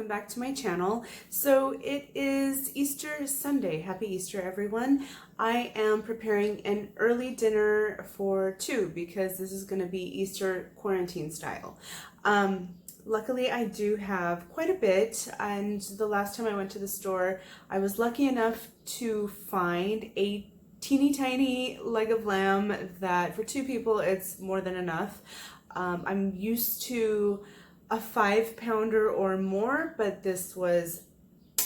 back to my channel. So it is Easter Sunday. Happy Easter, everyone. I am preparing an early dinner for two because this is going to be Easter quarantine style. Luckily, I do have quite a bit, and the last time I went to the store, I was lucky enough to find a teeny tiny leg of lamb that for two people it's more than enough. I'm used to a 5-pounder or more, but this was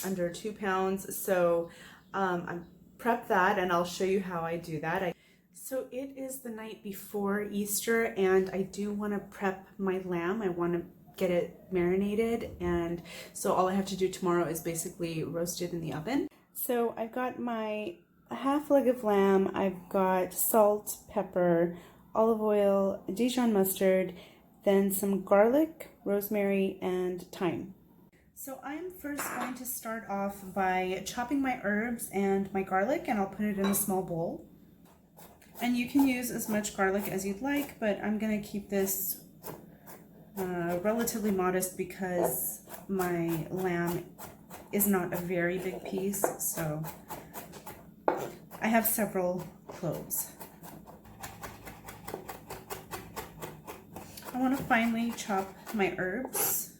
under 2 pounds, so I prep that and I'll show you how I do that. So it is the night before Easter and I do want to prep my lamb. I want to get it marinated, and so all I have to do tomorrow is basically roast it in the oven. So I've got my half leg of lamb, I've got salt, pepper, olive oil, Dijon mustard, then some garlic, rosemary, and thyme. So I'm first going to start off by chopping my herbs and my garlic, and I'll put it in a small bowl. And you can use as much garlic as you'd like, but I'm going to keep this relatively modest because my lamb is not a very big piece, so I have several cloves. I want to finely chop my herbs,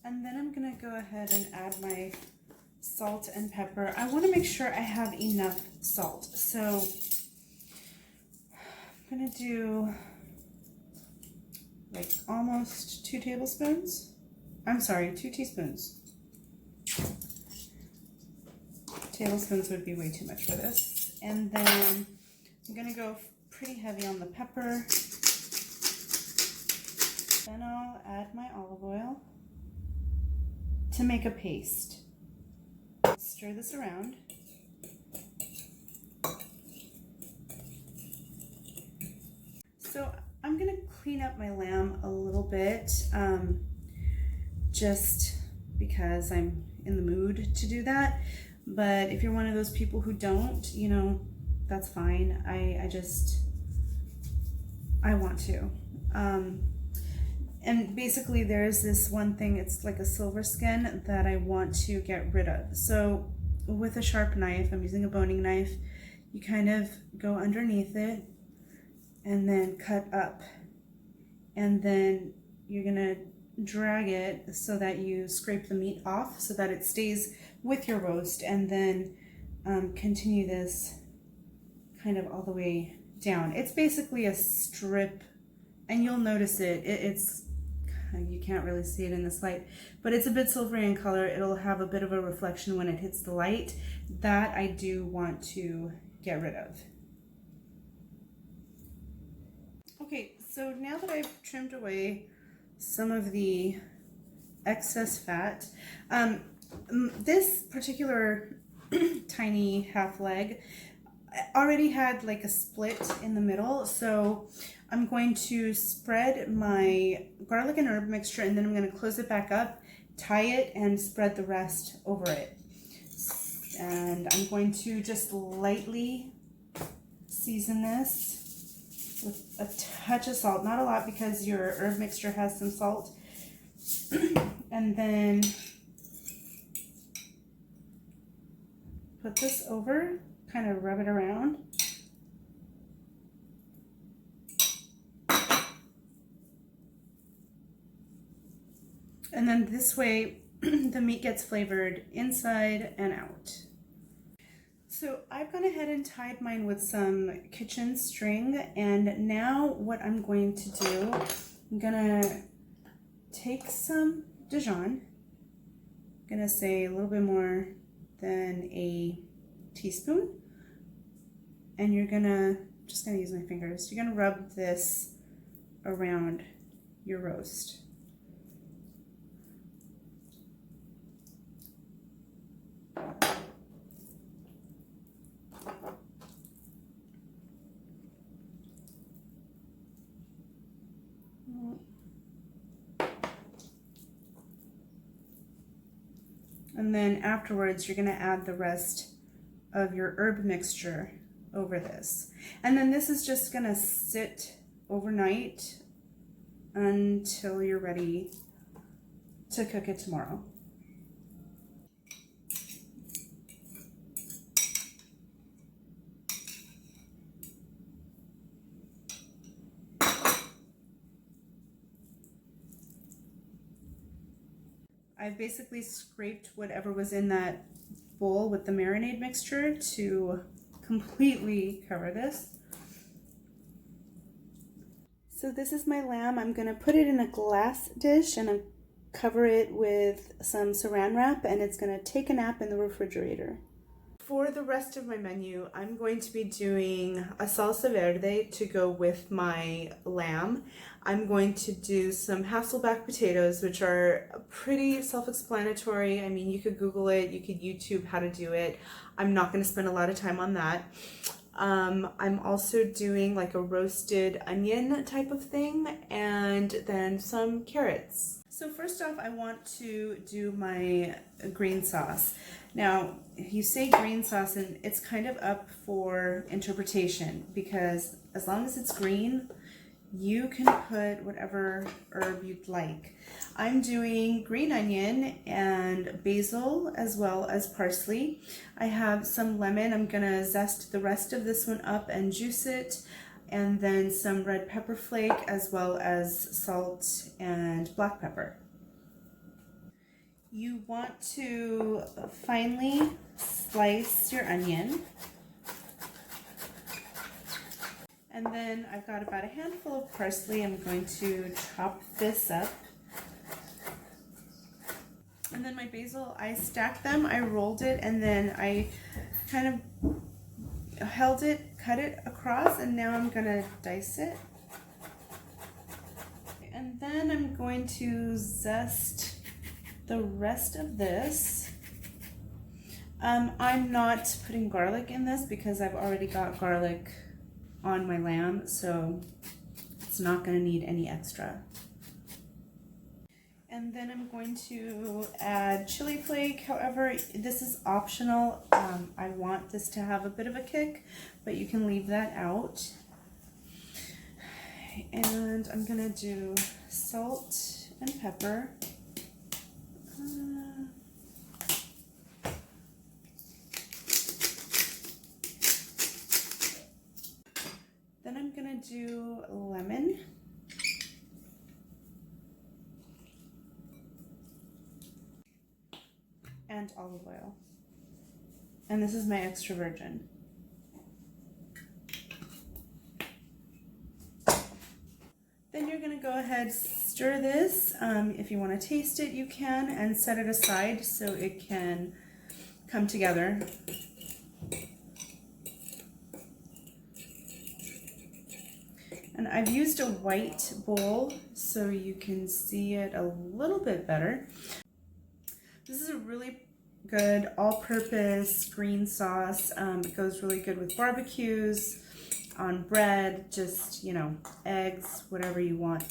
and then I'm going to go ahead and add my salt and pepper. I want to make sure I have enough salt, so I'm going to do like almost 2 tablespoons. I'm sorry, 2 teaspoons. Tablespoons would be way too much for this. And then I'm going to go pretty heavy on the pepper. Then I'll add my olive oil to make a paste. Stir this around. So I'm going to clean up my lamb a little bit, just because I'm in the mood to do that. But if you're one of those people who don't, you know, that's fine. I want to. And basically there's this one thing, it's like a silver skin that I want to get rid of. So with a sharp knife, I'm using a boning knife, you kind of go underneath it and then cut up. And then you're gonna drag it so that you scrape the meat off so that it stays with your roast, and then continue this kind of all the way down. It's basically a strip, and you'll notice it's you can't really see it in this light, but it's a bit silvery in color. It'll have a bit of a reflection when it hits the light. That I do want to get rid of. Okay, so now that I've trimmed away some of the excess fat, this particular tiny half leg already had like a split in the middle, so I'm going to spread my garlic and herb mixture, and then I'm going to close it back up, tie it, and spread the rest over it. And I'm going to just lightly season this with a touch of salt, not a lot because your herb mixture has some salt. And then put this over, kind of rub it around. And then this way the meat gets flavored inside and out. So I've gone ahead and tied mine with some kitchen string, and now what I'm going to do, I'm gonna take some Dijon. I'm gonna say a little bit more than a teaspoon, and you're gonna, just gonna use my fingers, you're gonna rub this around your roast. And then afterwards, you're going to add the rest of your herb mixture over this. And then this is just going to sit overnight until you're ready to cook it tomorrow. I've basically scraped whatever was in that bowl with the marinade mixture to completely cover this. So this is my lamb. I'm gonna put it in a glass dish and cover it with some saran wrap, and it's gonna take a nap in the refrigerator. For the rest of my menu, I'm going to be doing a salsa verde to go with my lamb. I'm going to do some Hasselback potatoes, which are pretty self-explanatory. I mean, you could Google it, you could YouTube how to do it. I'm not going to spend a lot of time on that. I'm also doing like a roasted onion type of thing, and then some carrots. So first off, I want to do my green sauce. Now, you say green sauce and it's kind of up for interpretation, because as long as it's green, you can put whatever herb you'd like. I'm doing green onion and basil as well as parsley. I have some lemon. I'm gonna zest the rest of this one up and juice it, and then some red pepper flake as well as salt and black pepper. You want to finely slice your onion. And then I've got about a handful of parsley. I'm going to chop this up. And then my basil, I stacked them, I rolled it, and then I kind of held it, cut it across, and now I'm gonna dice it. And then I'm going to zest the rest of this. I'm not putting garlic in this because I've already got garlic on my lamb, so it's not going to need any extra. And then I'm going to add chili flake. However, this is optional. I want this to have a bit of a kick, but you can leave that out. And I'm going to do salt and pepper. Then I'm gonna do lemon. And olive oil. And this is my extra virgin. Then you're gonna go ahead, stir this. If you wanna taste it, you can, and set it aside so it can come together. And I've used a white bowl so you can see it a little bit better. This is a really good all-purpose green sauce. It goes really good with barbecues, on bread, just, you know, eggs, whatever you want.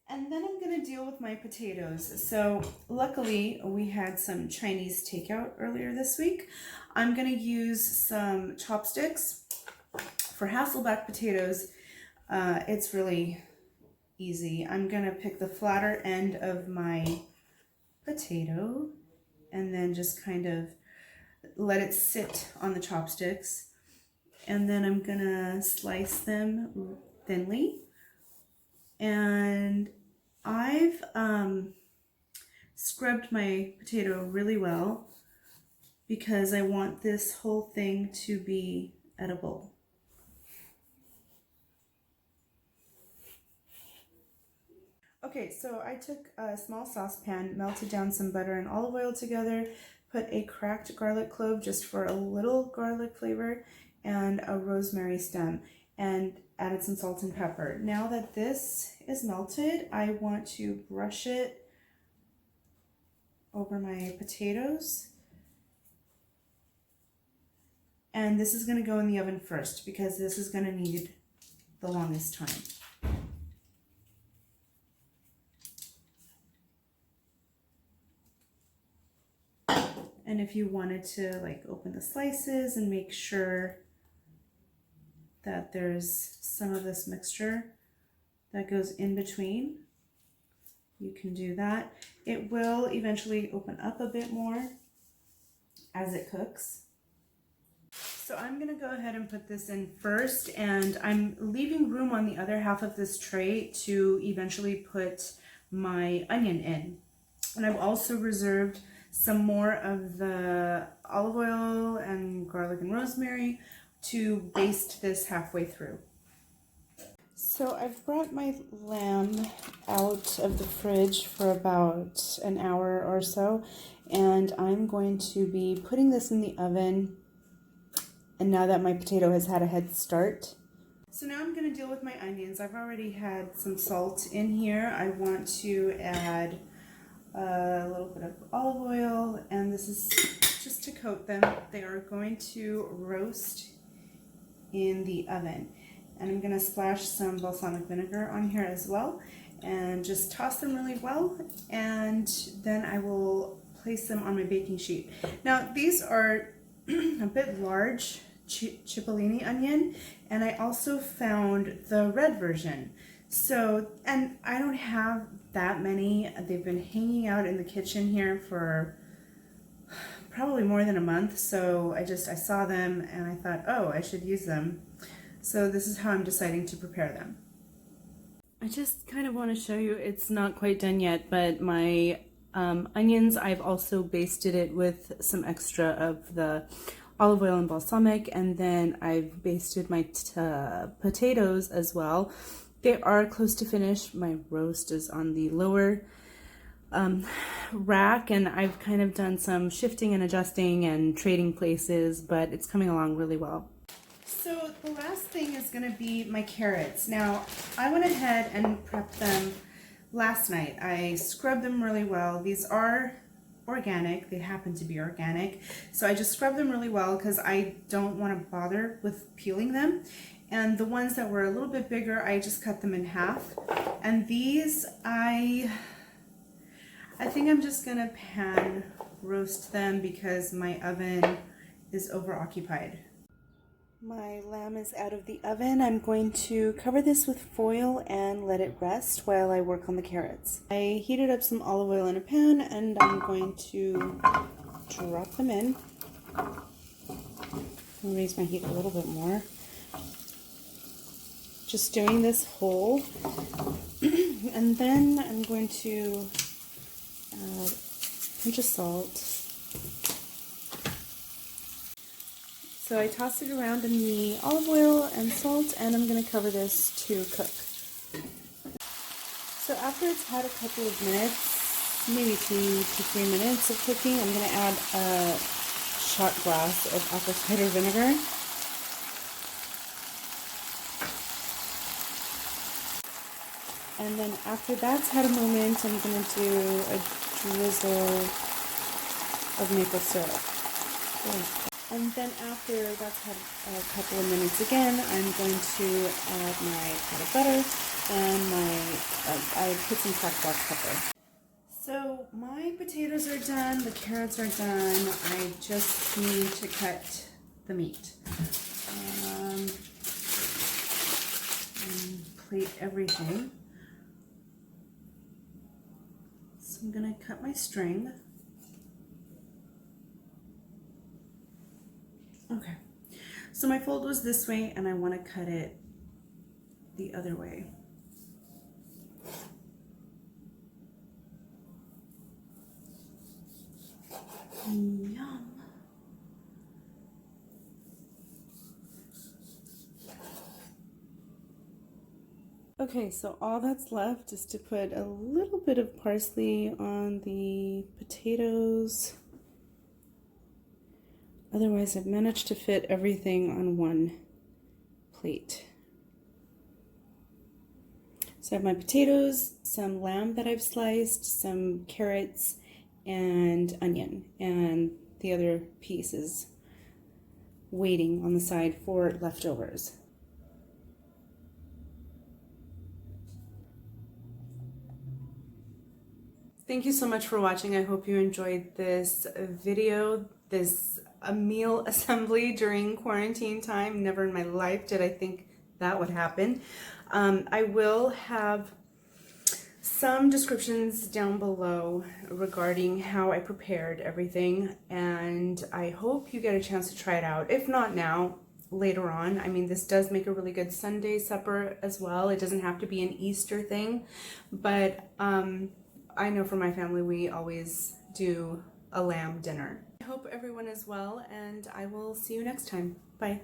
And then I'm gonna deal with my potatoes. So luckily we had some Chinese takeout earlier this week. I'm gonna use some chopsticks. For Hasselback potatoes, it's really easy. I'm gonna pick the flatter end of my potato and then just kind of let it sit on the chopsticks. And then I'm gonna slice them thinly. And I've scrubbed my potato really well because I want this whole thing to be edible. Okay, so I took a small saucepan, melted down some butter and olive oil together, put a cracked garlic clove just for a little garlic flavor, and a rosemary stem, and added some salt and pepper. Now that this is melted, I want to brush it over my potatoes. And this is going to go in the oven first because this is going to need the longest time. And if you wanted to like open the slices and make sure that there's some of this mixture that goes in between, you can do that. It will eventually open up a bit more as it cooks. So I'm gonna go ahead and put this in first, and I'm leaving room on the other half of this tray to eventually put my onion in. And I've also reserved some more of the olive oil and garlic and rosemary to baste this halfway through. So I've brought my lamb out of the fridge for about an hour or so, and I'm going to be putting this in the oven. And now that my potato has had a head start. So now I'm going to deal with my onions. I've already had some salt in here. I want to add a little bit of olive oil, and this is just to coat them. They are going to roast in the oven. And I'm going to splash some balsamic vinegar on here as well, and just toss them really well, and then I will place them on my baking sheet. Now these are a bit large cipollini onion, and I also found the red version. So, and I don't have that many. They've been hanging out in the kitchen here for probably more than a month, so I saw them and I thought, oh, I should use them. So this is how I'm deciding to prepare them. I just kind of want to show you, it's not quite done yet, but my onions, I've also basted it with some extra of the olive oil and balsamic, and then I've basted my potatoes as well. They are close to finish. My roast is on the lower rack, and I've kind of done some shifting and adjusting and trading places, but it's coming along really well. So the last thing is going to be my carrots. Now, I went ahead and prepped them last night. I scrubbed them really well. These are organic. They happen to be organic. So I just scrubbed them really well because I don't want to bother with peeling them. And the ones that were a little bit bigger, I just cut them in half. And these, I think I'm just going to pan roast them because my oven is overoccupied. My lamb is out of the oven. I'm going to cover this with foil and let it rest while I work on the carrots. I heated up some olive oil in a pan, and I'm going to drop them in. I'll raise my heat a little bit more. Just doing this whole. And then I'm going to add a pinch of salt. So I toss it around in the olive oil and salt, and I'm going to cover this to cook. So after it's had a couple of minutes, maybe 2 to 3 minutes of cooking, I'm going to add a shot glass of apple cider vinegar. And then after that's had a moment, I'm going to do a drizzle of maple syrup. And then after that's had a couple of minutes again, I'm going to add my pot of butter and I put some cracked black pepper. So my potatoes are done, the carrots are done. I just need to cut the meat. And plate everything. So I'm going to cut my string. Okay, so my fold was this way, and I want to cut it the other way. Yum. Okay, so all that's left is to put a little bit of parsley on the potatoes. Otherwise, I've managed to fit everything on one plate. So I have my potatoes, some lamb that I've sliced, some carrots, and onion. And the other piece is waiting on the side for leftovers. Thank you so much for watching. I hope you enjoyed this video, a meal assembly during quarantine time. Never in my life did I think that would happen. I will have some descriptions down below regarding how I prepared everything, and I hope you get a chance to try it out. If not now, later on. I mean, this does make a really good Sunday supper as well. It doesn't have to be an Easter thing, but I know for my family we always do a lamb dinner. I hope everyone is well, and I will see you next time. Bye.